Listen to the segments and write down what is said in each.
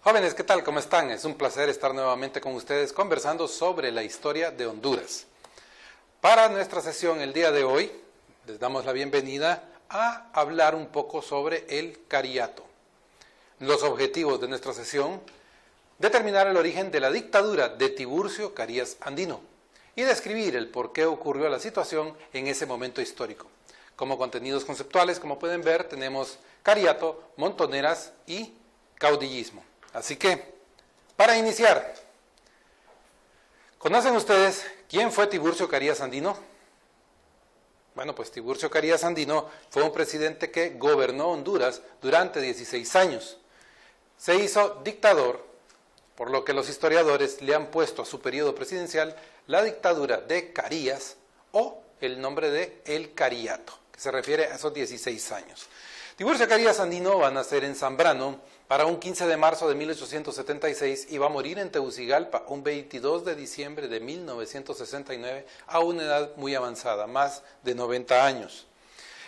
Jóvenes, ¿qué tal? ¿Cómo están? Es un placer estar nuevamente con ustedes conversando sobre la historia de Honduras. Para nuestra sesión el día de hoy, les damos la bienvenida a hablar un poco sobre el cariato. Los objetivos de nuestra sesión: determinar el origen de la dictadura de Tiburcio Carías Andino y describir el por qué ocurrió la situación en ese momento histórico. Como contenidos conceptuales, como pueden ver, tenemos cariato, montoneras y caudillismo. Así que, para iniciar, ¿conocen ustedes quién fue Tiburcio Carías Andino? Bueno, pues Tiburcio Carías Andino fue un presidente que gobernó Honduras durante 16 años. Se hizo dictador, por lo que los historiadores le han puesto a su periodo presidencial la dictadura de Carías o el nombre de El Cariato, que se refiere a esos 16 años. Tiburcio Carías Andino va a nacer en Zambrano para un 15 de marzo de 1876 y va a morir en Tegucigalpa un 22 de diciembre de 1969 a una edad muy avanzada, más de 90 años.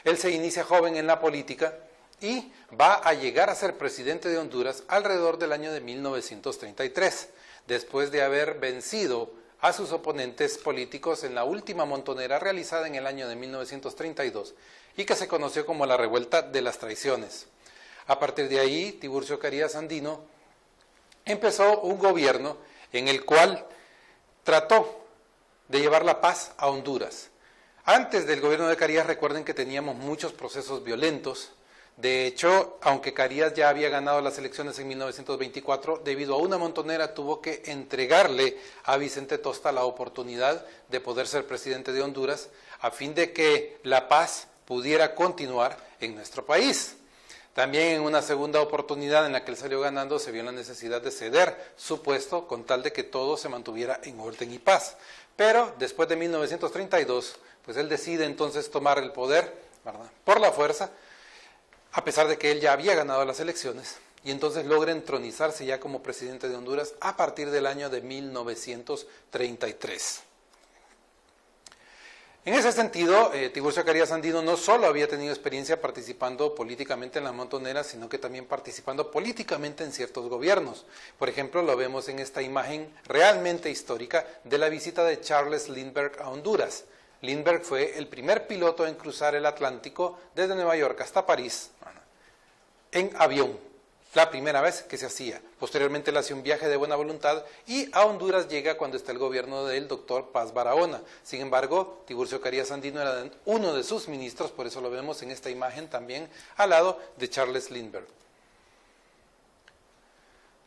Él se inicia joven en la política y va a llegar a ser presidente de Honduras alrededor del año de 1933, después de haber vencido a sus oponentes políticos en la última montonera realizada en el año de 1932 y que se conoció como la Revuelta de las Traiciones. A partir de ahí, Tiburcio Carías Andino empezó un gobierno en el cual trató de llevar la paz a Honduras. Antes del gobierno de Carías, recuerden que teníamos muchos procesos violentos. De hecho, aunque Carías ya había ganado las elecciones en 1924, debido a una montonera tuvo que entregarle a Vicente Tosta la oportunidad de poder ser presidente de Honduras, a fin de que la paz pudiera continuar en nuestro país. También en una segunda oportunidad en la que él salió ganando, se vio la necesidad de ceder su puesto con tal de que todo se mantuviera en orden y paz. Pero después de 1932, pues él decide entonces tomar el poder, ¿verdad?, por la fuerza, a pesar de que él ya había ganado las elecciones, y entonces logra entronizarse ya como presidente de Honduras a partir del año de 1933. En ese sentido, Tiburcio Carías Andino no solo había tenido experiencia participando políticamente en las montoneras, sino que también participando políticamente en ciertos gobiernos. Por ejemplo, lo vemos en esta imagen realmente histórica de la visita de Charles Lindbergh a Honduras. Lindbergh fue el primer piloto en cruzar el Atlántico desde Nueva York hasta París en avión, la primera vez que se hacía. Posteriormente él hace un viaje de buena voluntad y a Honduras llega cuando está el gobierno del doctor Paz Barahona. Sin embargo, Tiburcio Carías Andino era uno de sus ministros, por eso lo vemos en esta imagen también al lado de Charles Lindbergh.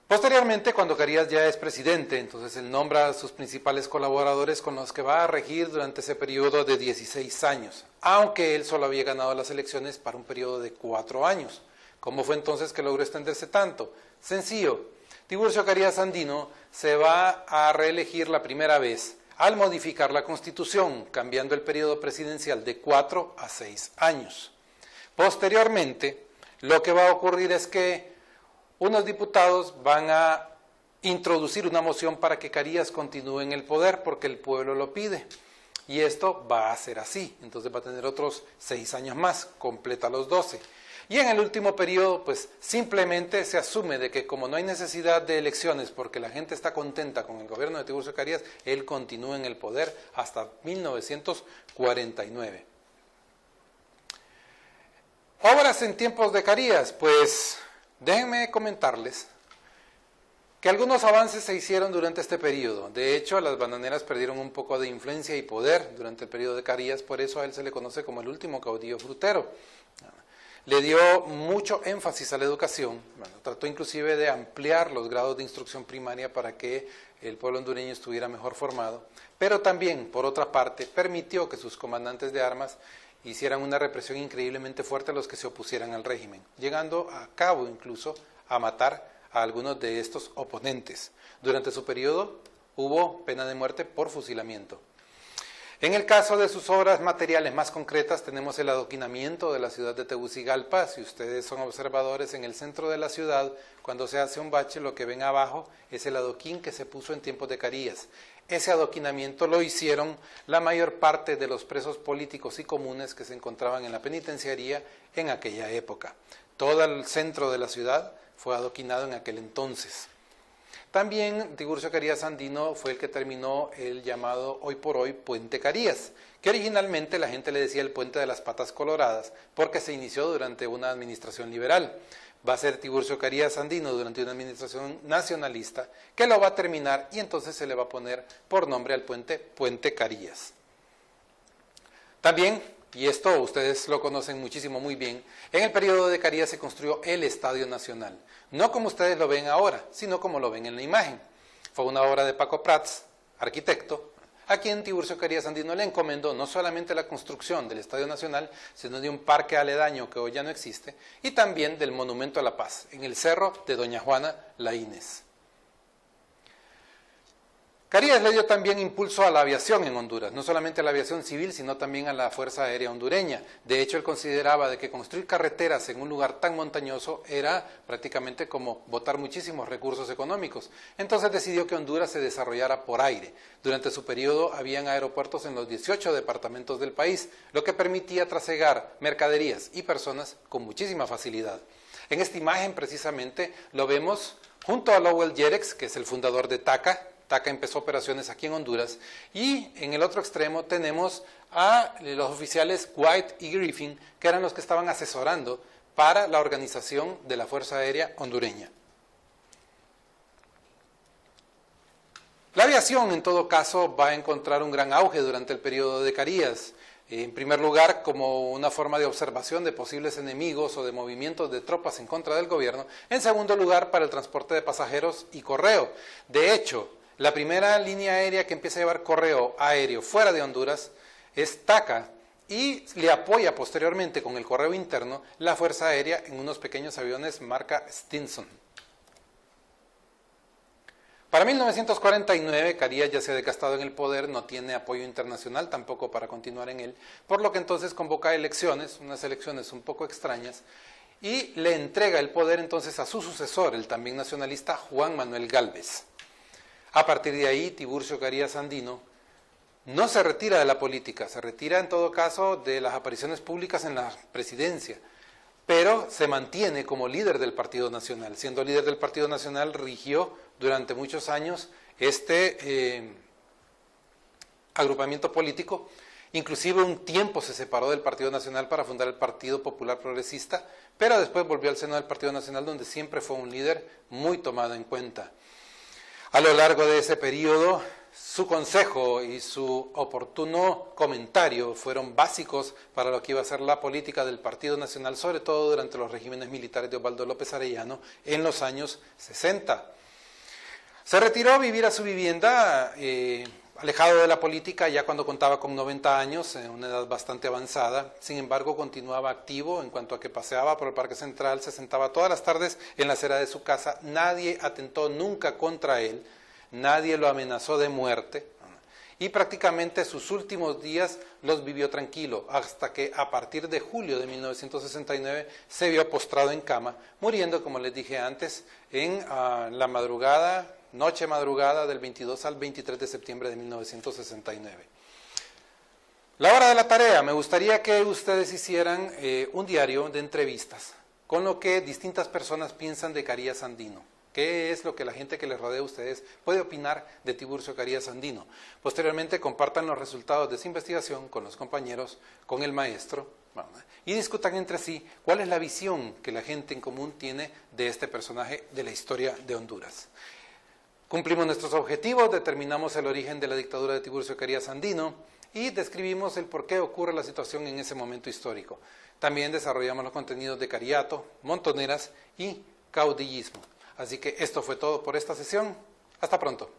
Posteriormente, cuando Carías ya es presidente, entonces él nombra a sus principales colaboradores con los que va a regir durante ese periodo de 16 años, aunque él solo había ganado las elecciones para un periodo de 4 años. ¿Cómo fue entonces que logró extenderse tanto? Sencillo, Tiburcio Carías Andino se va a reelegir la primera vez al modificar la Constitución, cambiando el periodo presidencial de 4 a 6 años. Posteriormente, lo que va a ocurrir es que unos diputados van a introducir una moción para que Carías continúe en el poder porque el pueblo lo pide. Y esto va a ser así, entonces va a tener otros 6 años más, completa los 12. Y en el último periodo, pues simplemente se asume de que como no hay necesidad de elecciones porque la gente está contenta con el gobierno de Tiburcio Carías, él continúa en el poder hasta 1949. Obras en tiempos de Carías, pues déjenme comentarles que algunos avances se hicieron durante este periodo. De hecho, las bananeras perdieron un poco de influencia y poder durante el periodo de Carías, por eso a él se le conoce como el último caudillo frutero. Le dio mucho énfasis a la educación, trató inclusive de ampliar los grados de instrucción primaria para que el pueblo hondureño estuviera mejor formado, pero también, por otra parte, permitió que sus comandantes de armas hicieran una represión increíblemente fuerte a los que se opusieran al régimen, llegando a cabo incluso a matar a algunos de estos oponentes. Durante su periodo hubo pena de muerte por fusilamiento. En el caso de sus obras materiales más concretas tenemos el adoquinamiento de la ciudad de Tegucigalpa. Si ustedes son observadores, en el centro de la ciudad, cuando se hace un bache, lo que ven abajo es el adoquín que se puso en tiempos de Carías. Ese adoquinamiento lo hicieron la mayor parte de los presos políticos y comunes que se encontraban en la penitenciaría en aquella época. Todo el centro de la ciudad fue adoquinado en aquel entonces. También Tiburcio Carías Andino fue el que terminó el llamado hoy por hoy Puente Carías, que originalmente la gente le decía el Puente de las Patas Coloradas, porque se inició durante una administración liberal. Va a ser Tiburcio Carías Andino durante una administración nacionalista, que lo va a terminar y entonces se le va a poner por nombre al puente Puente Carías. También, y esto ustedes lo conocen muchísimo muy bien, en el periodo de Carías se construyó el Estadio Nacional. No como ustedes lo ven ahora, sino como lo ven en la imagen. Fue una obra de Paco Prats, arquitecto, a quien Tiburcio Carías Andino le encomendó no solamente la construcción del Estadio Nacional, sino de un parque aledaño que hoy ya no existe, y también del Monumento a la Paz, en el cerro de Doña Juana Laínez. Carías le dio también impulso a la aviación en Honduras, no solamente a la aviación civil, sino también a la Fuerza Aérea Hondureña. De hecho, él consideraba de que construir carreteras en un lugar tan montañoso era prácticamente como botar muchísimos recursos económicos. Entonces decidió que Honduras se desarrollara por aire. Durante su periodo habían aeropuertos en los 18 departamentos del país, lo que permitía trasegar mercaderías y personas con muchísima facilidad. En esta imagen precisamente lo vemos junto a Lowell Yerex, que es el fundador de TACA. TACA empezó operaciones aquí en Honduras, y en el otro extremo tenemos a los oficiales White y Griffin, que eran los que estaban asesorando para la organización de la Fuerza Aérea Hondureña. La aviación, en todo caso, va a encontrar un gran auge durante el periodo de Carías. En primer lugar, como una forma de observación de posibles enemigos o de movimientos de tropas en contra del gobierno. En segundo lugar, para el transporte de pasajeros y correo. De hecho, la primera línea aérea que empieza a llevar correo aéreo fuera de Honduras es TACA, y le apoya posteriormente con el correo interno la Fuerza Aérea en unos pequeños aviones marca Stinson. Para 1949, Carías ya se ha desgastado en el poder, no tiene apoyo internacional tampoco para continuar en él, por lo que entonces convoca elecciones, unas elecciones un poco extrañas, y le entrega el poder entonces a su sucesor, el también nacionalista Juan Manuel Gálvez. A partir de ahí, Tiburcio Carías Andino no se retira de la política, se retira en todo caso de las apariciones públicas en la presidencia, pero se mantiene como líder del Partido Nacional. Siendo líder del Partido Nacional, rigió durante muchos años este agrupamiento político. Inclusive un tiempo se separó del Partido Nacional para fundar el Partido Popular Progresista, pero después volvió al seno del Partido Nacional, donde siempre fue un líder muy tomado en cuenta. A lo largo de ese periodo, su consejo y su oportuno comentario fueron básicos para lo que iba a ser la política del Partido Nacional, sobre todo durante los regímenes militares de Osvaldo López Arellano en los años 60. Se retiró a vivir a su vivienda, alejado de la política, ya cuando contaba con 90 años, en una edad bastante avanzada. Sin embargo, continuaba activo en cuanto a que paseaba por el Parque Central, se sentaba todas las tardes en la acera de su casa. Nadie atentó nunca contra él, nadie lo amenazó de muerte, y prácticamente sus últimos días los vivió tranquilo, hasta que a partir de julio de 1969 se vio postrado en cama, muriendo, como les dije antes, en la madrugada, noche madrugada del 22 al 23 de septiembre de 1969. La hora de la tarea, me gustaría que ustedes hicieran un diario de entrevistas con lo que distintas personas piensan de Carías Andino. ¿Qué es lo que la gente que les rodea a ustedes puede opinar de Tiburcio Carías Andino? Posteriormente compartan los resultados de esa investigación con los compañeros, con el maestro, y discutan entre sí cuál es la visión que la gente en común tiene de este personaje de la historia de Honduras. Cumplimos nuestros objetivos, determinamos el origen de la dictadura de Tiburcio Carías Andino y describimos el por qué ocurre la situación en ese momento histórico. También desarrollamos los contenidos de cariato, montoneras y caudillismo. Así que esto fue todo por esta sesión. Hasta pronto.